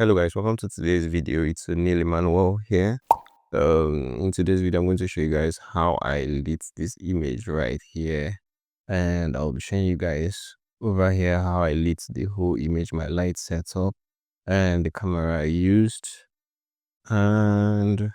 Hello guys, welcome to today's video. It's Neil Emmanuel here. In today's video I'm going to show you guys how I lit this image right here, and I'll be showing you guys over here how I lit the whole image, my light setup and the camera I used. And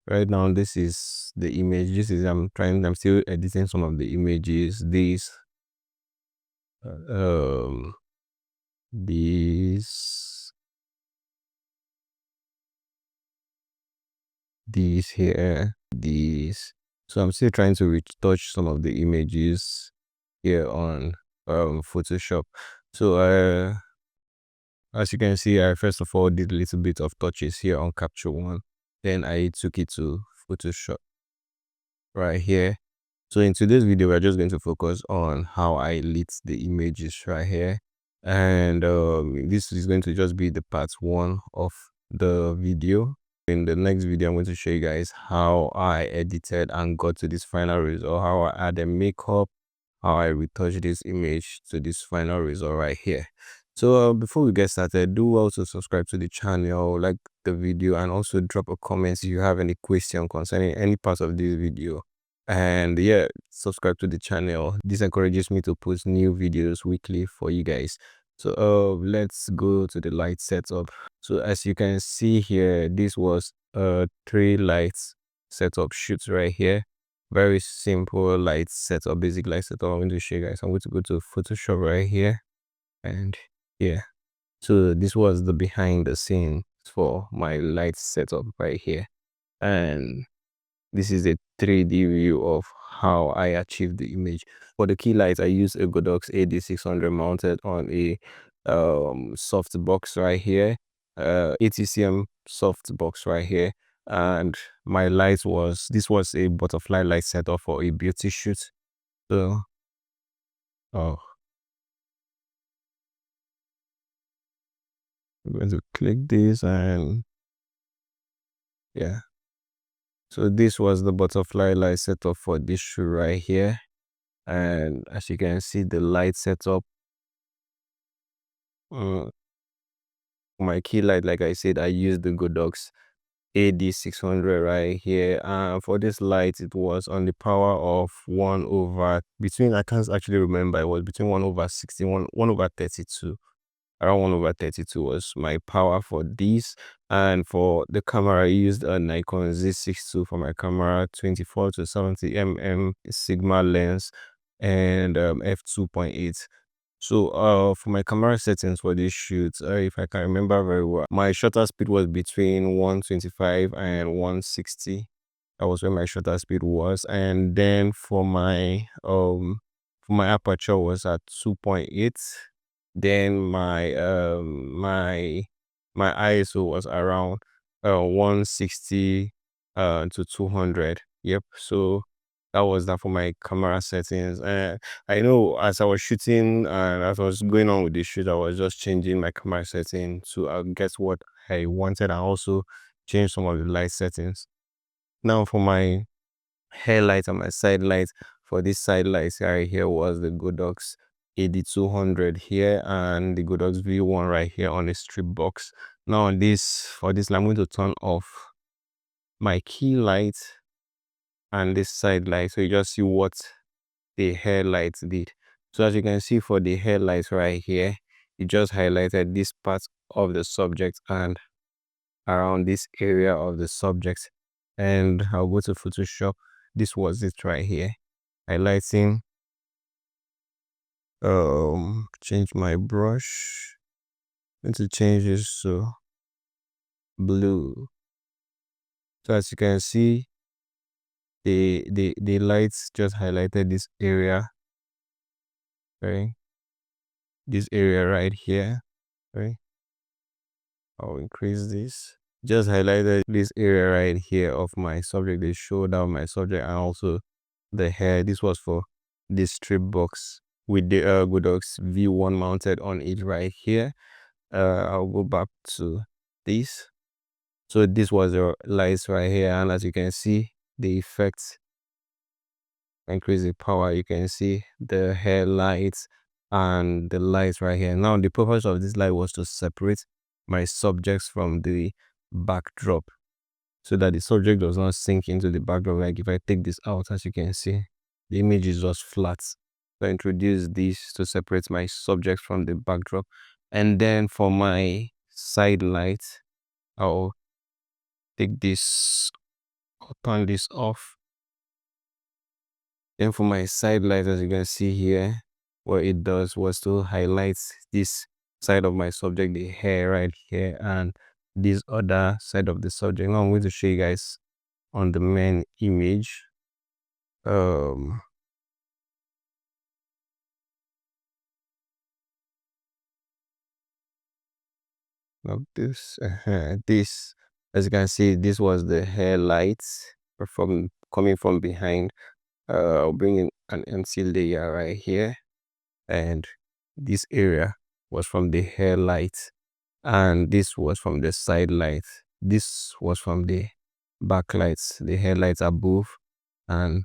right now this is the image. I'm still editing some of the images. These here, these. So I'm still trying to retouch some of the images here on Photoshop. So as you can see, I first of all did a little bit of touches here on Capture One, then I took it to Photoshop right here. So in today's video we're just going to focus on how I lit the images right here, and this is going to just be the part one of the video. In the next video I'm going to show you guys how I edited and got to this final result, how I added makeup, how I retouched this image to this final result right here. So before we get started, do also subscribe to the channel, like the video, and also drop a comment if you have any question concerning any part of this video. And yeah, subscribe to the channel. This encourages me to post new videos weekly for you guys. So let's go to the light setup. So as you can see here, this was 3 lights setup shoots right here. Very simple light setup, basic light setup. I'm going to show you guys. I'm going to go to Photoshop right here, and yeah, so this was the behind the scenes for my light setup right here, and this is a 3D view of how I achieved the image. For the key lights, I used a Godox AD600 mounted on a softbox right here, 80cm softbox right here. And my light was, this was a butterfly light setup for a beauty shoot. So I'm going to click this, and yeah, so this was the butterfly light setup for this shoot right here. And as you can see, the light setup, my key light, like I said, I used the Godox AD600 right here. And for this light, it was on the power of 1 over, between, I can't actually remember, it was between 1 over 61, 1 over 32. Around 1 over 32 was my power for this. And for the camera, I used a Nikon Z6 II for my camera, 24 to 70 mm Sigma lens, and f2.8. So for my camera settings for this shoot, if I can remember very well, my shutter speed was between 125 and 160. That was where my shutter speed was. And then for my aperture was at 2.8. Then my ISO was around 160 to 200. Yep. So that was that for my camera settings. I know as I was shooting and as I was going on with the shoot, I was just changing my camera setting to get what I wanted, and also change some of the light settings. Now for my hair light and my side light, for this side light right here was the Godox AD200 here, and the Godox V1 right here on the strip box. Now on this, for this, I'm going to turn off my key light and this side light, so you just see what the hair lights did. So as you can see, for the hair lights right here, it just highlighted this part of the subject and around this area of the subject. And I'll go to Photoshop. This was it right here, highlighting. Change my brush. I'm going to change this to blue. So as you can see, the lights just highlighted this area, right? This area right here, right? I'll increase this. Just highlighted this area right here of my subject, the shoulder of my subject, and also the hair. This was for this strip box with the Godox V1 mounted on it right here. I'll go back to this. So this was your lights right here, and as you can see, the effects, increase the power, you can see the hair lights and the lights right here. Now the purpose of this light was to separate my subjects from the backdrop so that the subject does not sink into the backdrop. Like if I take this out, as you can see, the image is just flat. So I introduce this to separate my subjects from the backdrop. And then for my side light, I'll take this, I'll turn this off. Then for my side light, as you can see here, what it does was to highlight this side of my subject, the hair right here, and this other side of the subject. Now I'm going to show you guys on the main image. Of this, this, as you can see, this was the hair lights from coming from behind. I'll bring in an empty layer right here, and this area was from the hair light, and this was from the side light. This was from the backlights, the headlights above, and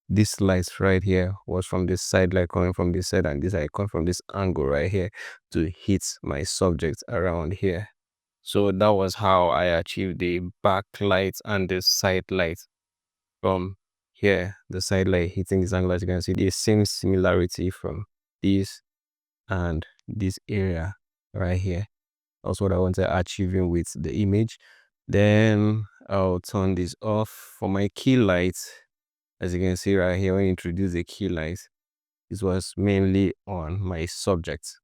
this light right here was from this side light coming from this side, and this light coming from this angle right here to hit my subject around here. So that was how I achieved the backlight and the side light from here. The side light hitting this angle, as you can see, the same similarity from this and this area right here. That's what I want to achieving with the image. Then I'll turn this off. For my key light, as you can see right here, when you introduce the key light, this was mainly on my subject.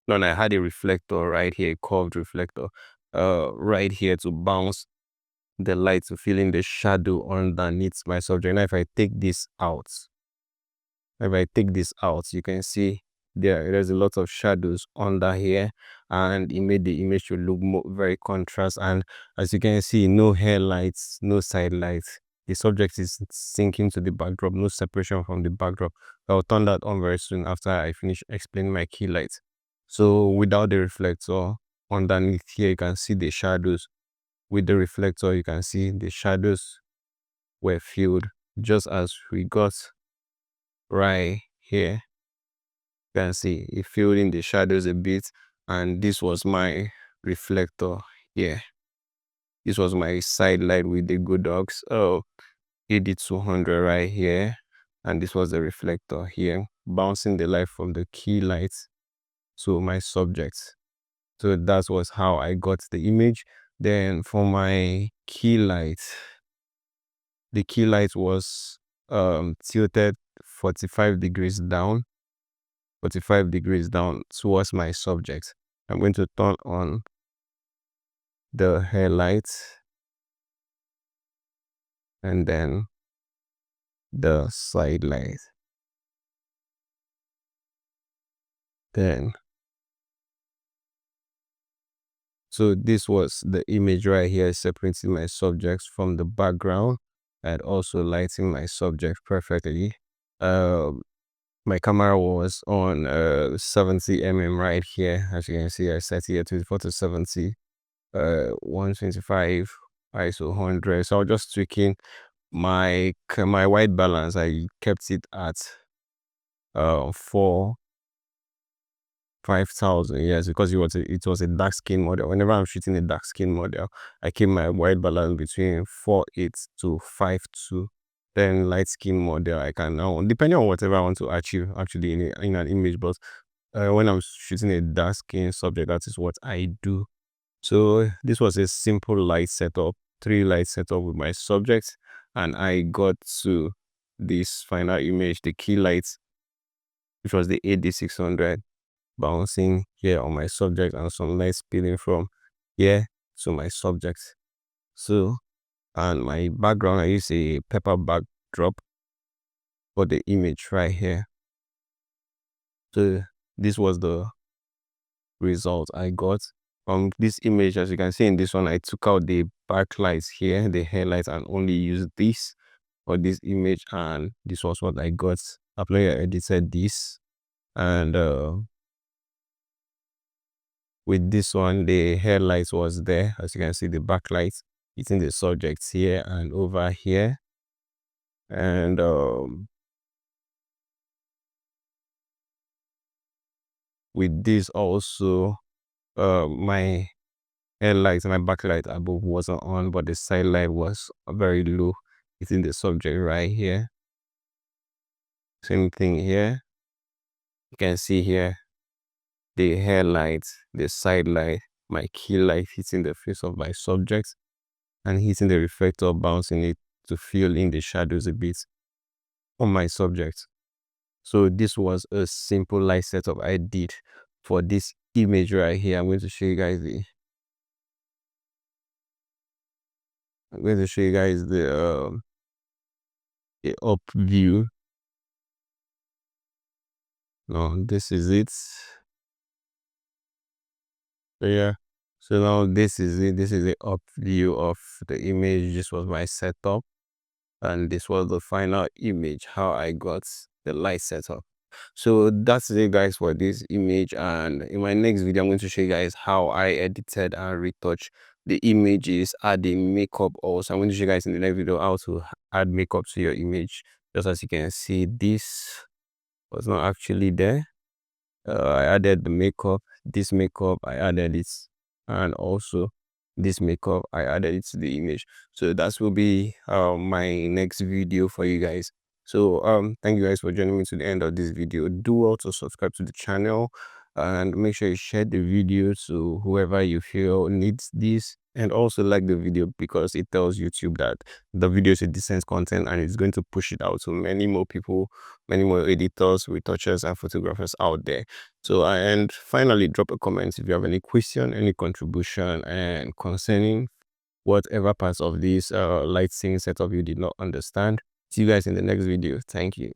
Then I had a reflector right here, a curved reflector right here to bounce the light to fill in the shadow underneath my subject. Now if I take this out, you can see there's a lot of shadows under here, and it made the image to look very contrast. And as you can see, no hair lights, no side lights. The subject is sinking to the backdrop, no separation from the backdrop. I'll turn that on very soon after I finish explaining my key lights. So without the reflector, underneath here you can see the shadows. With the reflector, you can see the shadows were filled just as we got right here. You can see it filled in the shadows a bit, and this was my reflector here. This was my side light with the Godox AD600 right here, and this was the reflector here, bouncing the light from the key light to my subject. So that was how I got the image. Then for my key light, the key light was tilted 45 degrees down towards my subject. I'm going to turn on the hair light and then the side light. Then, so this was the image right here, separating my subjects from the background and also lighting my subject perfectly. My camera was on 70 mm right here. As you can see, I set here 24 to 70, 125 ISO 100. So I was just tweaking my white balance. I kept it at 5,000, yes, because it was a dark skin model. Whenever I'm shooting a dark skin model, I keep my white balance between 4.8 to 5.2. Then light skin model, I can now, depending on whatever I want to achieve actually in an image, but when I'm shooting a dark skin subject, that is what I do. So this was a simple light setup, 3 light setup with my subject, and I got to this final image, the key light, which was the AD600, bouncing here on my subject and some light spilling from here to my subject. So, and my background, I use a paper backdrop for the image right here. So this was the result I got from this image. As you can see in this one, I took out the backlights here, the headlights, and only used this for this image, and this was what I got. After I edited this, and with this one, the headlights was there. As you can see, the backlight hitting the subjects here and over here, and with this also, my headlight, my backlight above wasn't on, but the side light was very low. It's in the subject right here. Same thing here. You can see here the headlight, the side light, my key light hitting the face of my subject and hitting the reflector, bouncing it to fill in the shadows a bit on my subject. So this was a simple light setup I did for this image right here. I'm going to show you guys the up view. No, this is it. So yeah. So now this is it. This is the up view of the image. This was my setup. And this was the final image, how I got the light setup. So that's it guys for this image, and in my next video I'm going to show you guys how I edited and retouched the images, adding makeup also. I'm going to show you guys in the next video how to add makeup to your image. Just as you can see, this was not actually there. I added the makeup, this makeup I added it, and also this makeup I added it to the image. So that will be my next video for you guys. So thank you guys for joining me to the end of this video. Do also subscribe to the channel and make sure you share the video to whoever you feel needs this, and also like the video because it tells YouTube that the video is a decent content and it's going to push it out to many more people, many more editors, retouchers and photographers out there. So and finally, drop a comment if you have any question, any contribution, and concerning whatever parts of this lighting setup you did not understand. See you guys in the next video. Thank you.